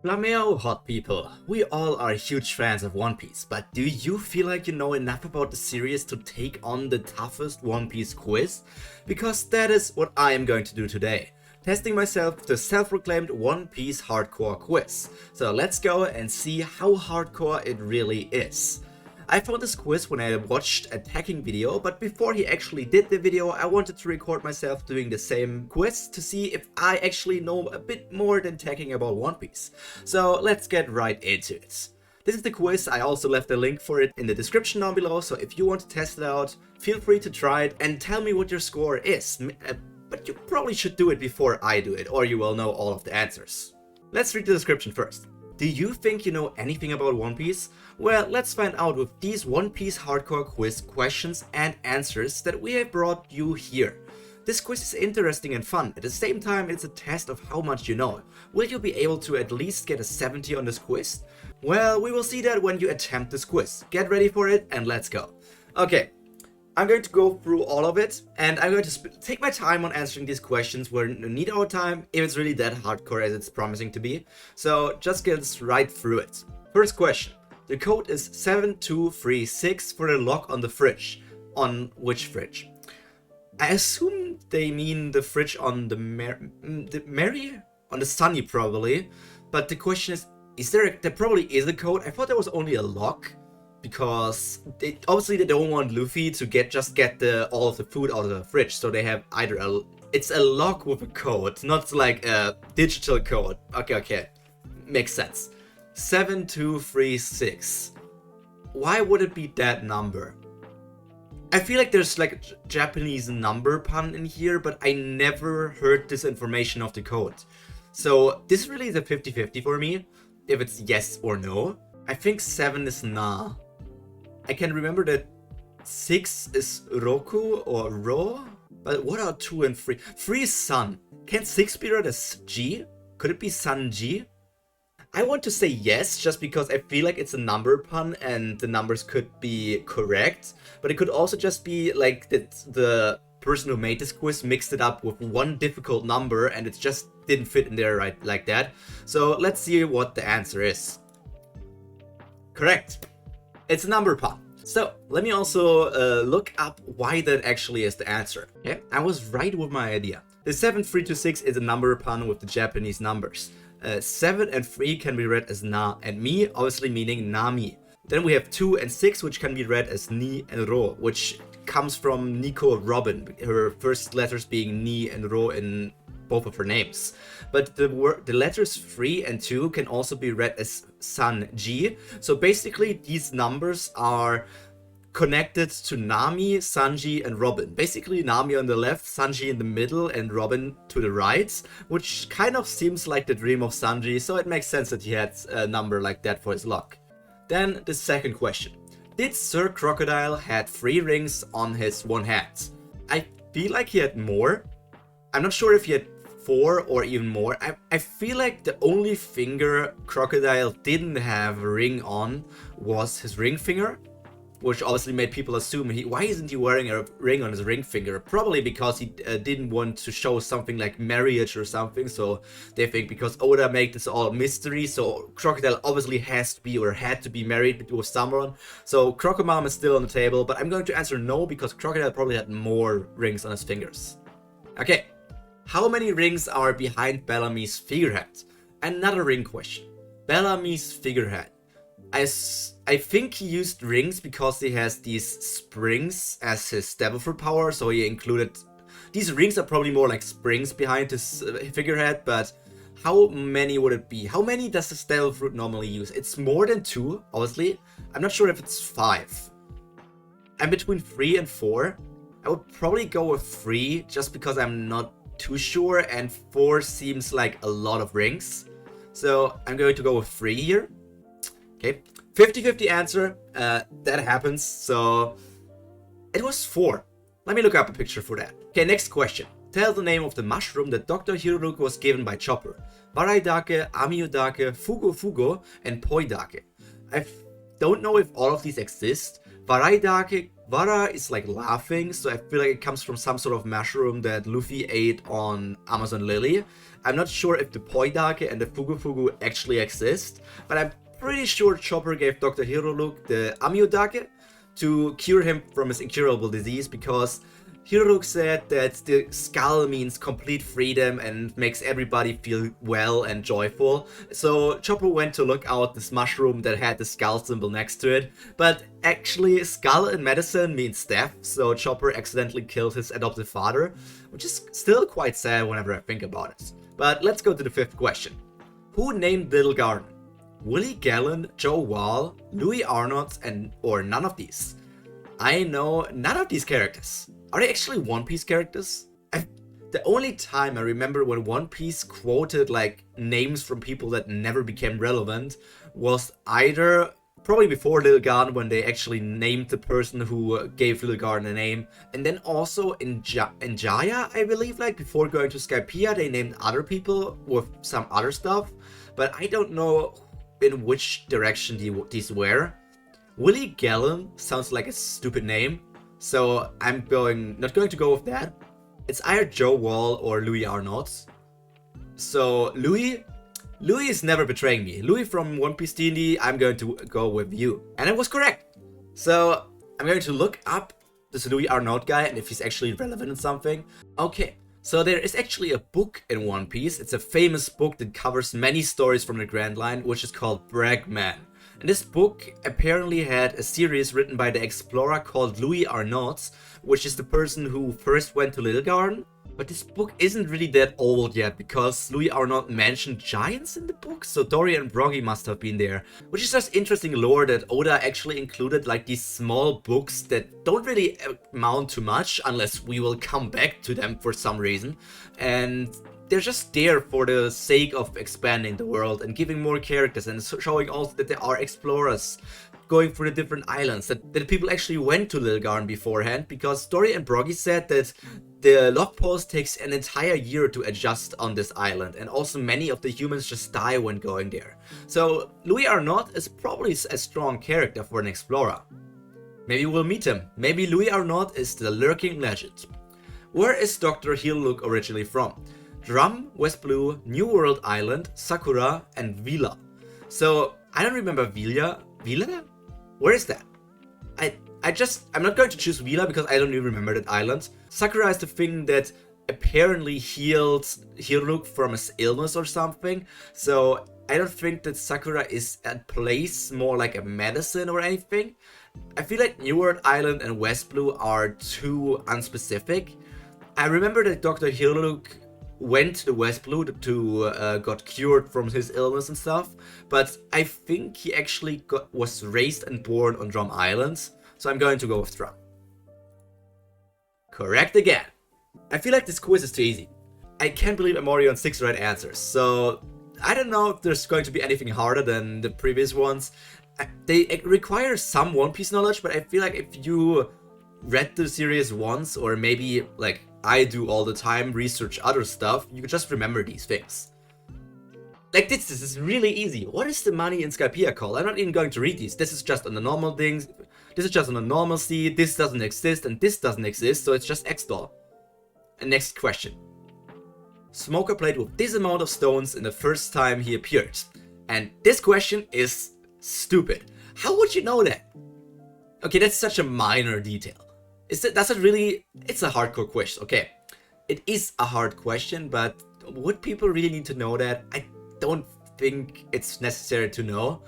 Flameo hot people, we all are huge fans of One Piece, but do you feel like you know enough about the series to take on the toughest One Piece quiz? Because that is what I am going to do today, testing myself with the self-proclaimed One Piece hardcore quiz. So let's go and see how hardcore it really is. I found this quiz when I watched a Tekking video, but before he actually did the video, I wanted to record myself doing the same quiz to see if I actually know a bit more than Tekking about One Piece. So let's get right into it. This is the quiz. I also left a link for it in the description down below, so if you want to test it out, feel free to try it and tell me what your score is. But you probably should do it before I do it, or you will know all of the answers. Let's read the description first. Do you think you know anything about One Piece? Well, let's find out with these One Piece hardcore quiz questions and answers that we have brought you here. This quiz is interesting and fun. At the same time, it's a test of how much you know. Will you be able to at least get a 70 on this quiz? Well, we will see that when you attempt this quiz. Get ready for it and let's go. Okay. I'm going to go through all of it, and I'm going to take my time on answering these questions. We need our time if it's really that hardcore as it's promising to be. So just get right through it. First question. The code is 7236 for the lock on the fridge. On which fridge? I assume they mean the fridge on the Mary? On the Sunny probably. But the question is there probably is a code. I thought there was only a lock. Because obviously they don't want Luffy to get all of the food out of the fridge, so they have either it's a lock with a code, not like a digital code. Okay, makes sense. 7236. Why would it be that number? I feel like there's like a Japanese number pun in here, but I never heard this information of the code. So this really is a 50-50 for me, if it's yes or no. I think 7 is nah. I can remember that 6 is Roku or Ro, but what are 2 and 3? 3 is Sun. Can 6 be read as G? Could it be Sun-G? I want to say yes, just because I feel like it's a number pun and the numbers could be correct, but it could also just be like that the person who made this quiz mixed it up with one difficult number and it just didn't fit in there right like that. So let's see what the answer is. Correct. It's a number pun. So let me also look up why that actually is the answer. Yeah, I was right with my idea. The 7326 is a number pun with the Japanese numbers. 7 and 3 can be read as na and mi, obviously meaning nami. Then we have 2 and 6, which can be read as ni and ro, which comes from Nico Robin, her first letters being ni and ro in both of her names. But the letters 3 and 2 can also be read as San-Ji. So basically these numbers are connected to Nami, Sanji, and Robin. Basically Nami on the left, Sanji in the middle, and Robin to the right, which kind of seems like the dream of Sanji, so it makes sense that he had a number like that for his lock. Then the second question. Did Sir Crocodile had 3 rings on his one hand? I feel like he had more. I'm not sure if he had 4 or even more. I feel like the only finger Crocodile didn't have a ring on was his ring finger, which obviously made people assume why isn't he wearing a ring on his ring finger? Probably because he didn't want to show something like marriage or something, so they think because Oda made this all mystery, so Crocodile obviously has to be or had to be married with someone. So Crocomom is still on the table, but I'm going to answer no because Crocodile probably had more rings on his fingers. Okay. How many rings are behind Bellamy's figurehead? Another ring question. Bellamy's figurehead. I think he used rings because he has these springs as his devil fruit power, so he included... These rings are probably more like springs behind his figurehead, but how many would it be? How many does the devil fruit normally use? It's more than 2, obviously. I'm not sure if it's 5. I'm between 3 and 4. I would probably go with 3, just because I'm not too sure, and 4 seems like a lot of rings. So I'm going to go with 3 here. Okay, 50-50 answer. That happens. So it was 4. Let me look up a picture for that. Okay, next question. Tell the name of the mushroom that Dr. Hiroruko was given by Chopper. Waraidake, Amiyodake, Fugo Fugo, and Poidake. I don't know if all of these exist. Waraidake Vara is like laughing, so I feel like it comes from some sort of mushroom that Luffy ate on Amazon Lily. I'm not sure if the Poidake and the Fugu Fugu actually exist, but I'm pretty sure Chopper gave Dr. Hiroluk the Amyodake to cure him from his incurable disease, because Hiroluk said that the skull means complete freedom and makes everybody feel well and joyful. So Chopper went to look out this mushroom that had the skull symbol next to it. But actually, skull in medicine means death, so Chopper accidentally killed his adoptive father, which is still quite sad whenever I think about it. But let's go to the 5th question. Who named Little Garden? Willie Gallen, Joe Wall, Louis Arnott, or none of these? I know none of these characters. Are they actually One Piece characters? The only time I remember when One Piece quoted like names from people that never became relevant was either probably before Little Garden, when they actually named the person who gave Little Garden a name, and then also in Jaya, I believe, like before going to Skypiea, they named other people with some other stuff, but I don't know in which direction these were. Willie Gallen sounds like a stupid name, so I'm not going to go with that. It's either Joe Wall or Louis Arnott. So Louis is never betraying me. Louis from One Piece D&D, I'm going to go with you. And I was correct. So I'm going to look up this Louis Arnott guy and if he's actually relevant in something. Okay, so there is actually a book in One Piece. It's a famous book that covers many stories from the Grand Line, which is called Bragman. And this book apparently had a series written by the explorer called Louis Arnott, which is the person who first went to Little Garden. But this book isn't really that old yet, because Louis Arnott mentioned giants in the book, so Dory and Broggy must have been there. Which is just interesting lore that Oda actually included like these small books that don't really amount to much, unless we will come back to them for some reason. And they're just there for the sake of expanding the world and giving more characters, and showing also that there are explorers going through the different islands, that people actually went to Little Garden beforehand, because Dory and Broggy said that the log post takes an entire year to adjust on this island, and also many of the humans just die when going there. So Louis Arnott is probably a strong character for an explorer. Maybe we'll meet him. Maybe Louis Arnott is the lurking legend. Where is Dr. Hiroluk originally from? Drum, West Blue, New World Island, Sakura, and Vila. So I don't remember Vila. Vila? Where is that? I'm not going to choose Vila because I don't even remember that island. Sakura is the thing that apparently healed Hiroluk from his illness or something. So I don't think that Sakura is a place more like a medicine or anything. I feel like New World Island and West Blue are too unspecific. I remember that Dr. Hiroluk went to the West Blue to got cured from his illness and stuff, but I think he actually was raised and born on Drum Island, so I'm going to go with Drum. Correct again. I feel like this quiz is too easy. I can't believe I'm already on 6 right answers, so I don't know if there's going to be anything harder than the previous ones. They require some One Piece knowledge, but I feel like if you read the series once, or maybe like I do all the time, research other stuff, you can just remember these things. Like this is really easy. What is the money in Skypiea called? I'm not even going to read these. This is just on the normal things. This is just on the normal sea. This doesn't exist and this doesn't exist, so it's just X-Doll. And next question. Smoker played with this amount of stones in the first time he appeared. And this question is stupid. How would you know that? Okay, that's such a minor detail. Does it really... It's a hardcore question, okay. It is a hard question, but would people really need to know that? I don't think it's necessary to know.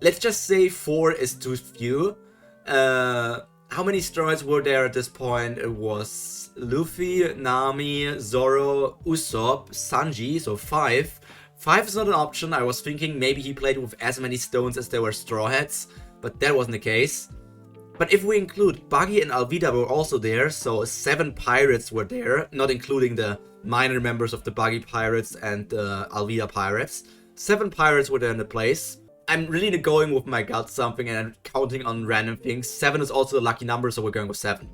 Let's just say 4 is too few. How many Straws were there at this point? It was Luffy, Nami, Zoro, Usopp, Sanji, so 5. 5 is not an option. I was thinking maybe he played with as many stones as there were Straw Hats, but that wasn't the case. But if we include Buggy and Alvida were also there, so 7 pirates were there, not including the minor members of the Buggy Pirates and the Alvida Pirates. 7 pirates were there in the place. I'm really going with my gut something and I'm counting on random things. 7 is also the lucky number, so we're going with 7.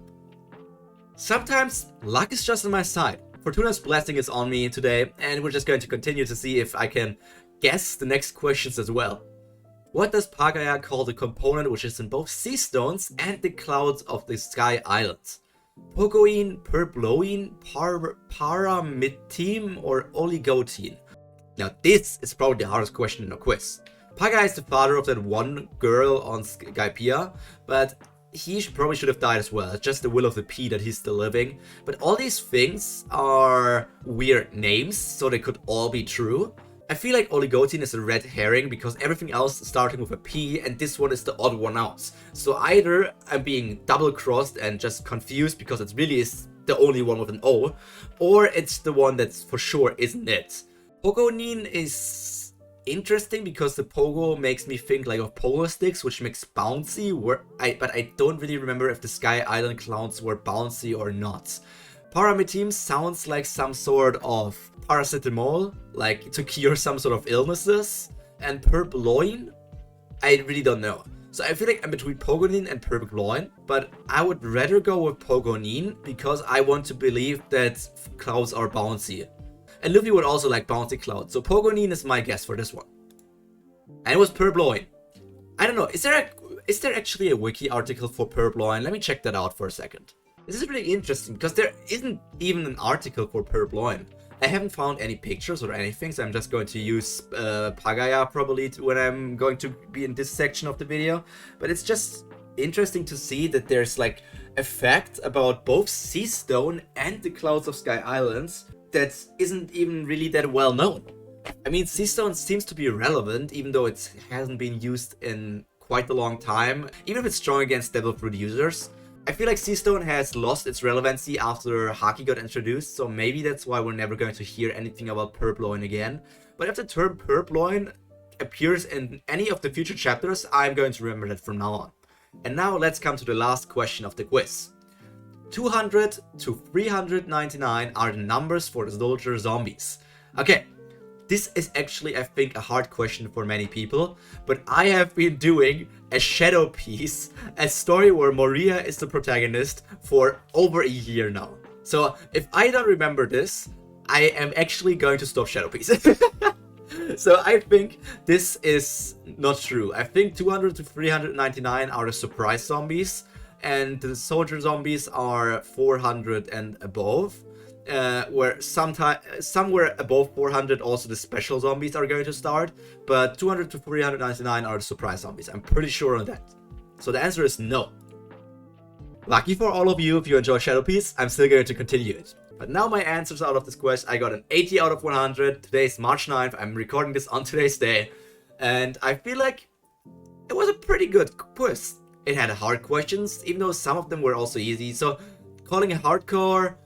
Sometimes luck is just on my side. Fortuna's blessing is on me today, and we're just going to continue to see if I can guess the next questions as well. What does Pagaya call the component which is in both sea stones and the clouds of the Sky Islands? Pogoine, Purploine, Paramitime, or Oligotine? Now this is probably the hardest question in the quiz. Pagaya is the father of that one girl on Skypiea, but he probably should have died as well. It's just the will of the P that he's still living. But all these things are weird names, so they could all be true. I feel like Oligotine is a red herring because everything else is starting with a P and this one is the odd one out. So either I'm being double crossed and just confused because it really is the only one with an O, or it's the one that's for sure isn't it. Pogonine is interesting because the pogo makes me think like of pogo sticks, which makes bouncy, but I don't really remember if the Sky Island clowns were bouncy or not. Paramitime sounds like some sort of paracetamol, like to cure some sort of illnesses. And Purploine, I really don't know. So I feel like I'm between Pogonine and Purploine, but I would rather go with Pogonine because I want to believe that clouds are bouncy. And Luffy would also like bouncy clouds, so Pogonine is my guess for this one. And it was Purploine. I don't know, is there actually a wiki article for Purploine? Let me check that out for a second. This is really interesting because there isn't even an article for Purploine. I haven't found any pictures or anything, so I'm just going to use Pagaya probably when I'm going to be in this section of the video. But it's just interesting to see that there's like a fact about both Sea Stone and the Clouds of Sky Islands that isn't even really that well known. I mean, Sea Stone seems to be relevant, even though it hasn't been used in quite a long time, even if it's strong against Devil Fruit users. I feel like Sea Stone has lost its relevancy after Haki got introduced, so maybe that's why we're never going to hear anything about Purploine again. But if the term Purploine appears in any of the future chapters, I'm going to remember that from now on. And now let's come to the last question of the quiz. 200 to 399 are the numbers for the soldier zombies. Okay, this is actually, I think, a hard question for many people, but I have been doing a shadow piece, a story where Moria is the protagonist, for over a year now. So if I don't remember this, I am actually going to stop shadow piece. So I think this is not true. I think 200 to 399 are the surprise zombies, and the soldier zombies are 400 and above. Where somewhere above 400 also the special zombies are going to start, but 200 to 399 are the surprise zombies. I'm pretty sure on that. So the answer is no. Lucky for all of you, if you enjoy Shadow Piece, I'm still going to continue it. But now my answers out of this quest, I got an 80 out of 100. Today is March 9th, I'm recording this on today's day, and I feel like it was a pretty good quiz. It had hard questions, even though some of them were also easy, so calling it hardcore,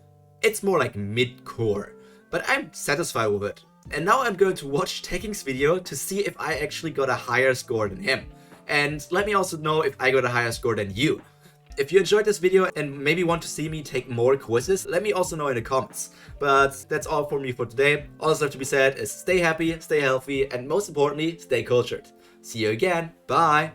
it's more like mid-core, but I'm satisfied with it. And now I'm going to watch Tekking's video to see if I actually got a higher score than him. And let me also know if I got a higher score than you. If you enjoyed this video and maybe want to see me take more quizzes, let me also know in the comments. But that's all for me for today. All that's left to be said is stay happy, stay healthy, and most importantly, stay cultured. See you again. Bye!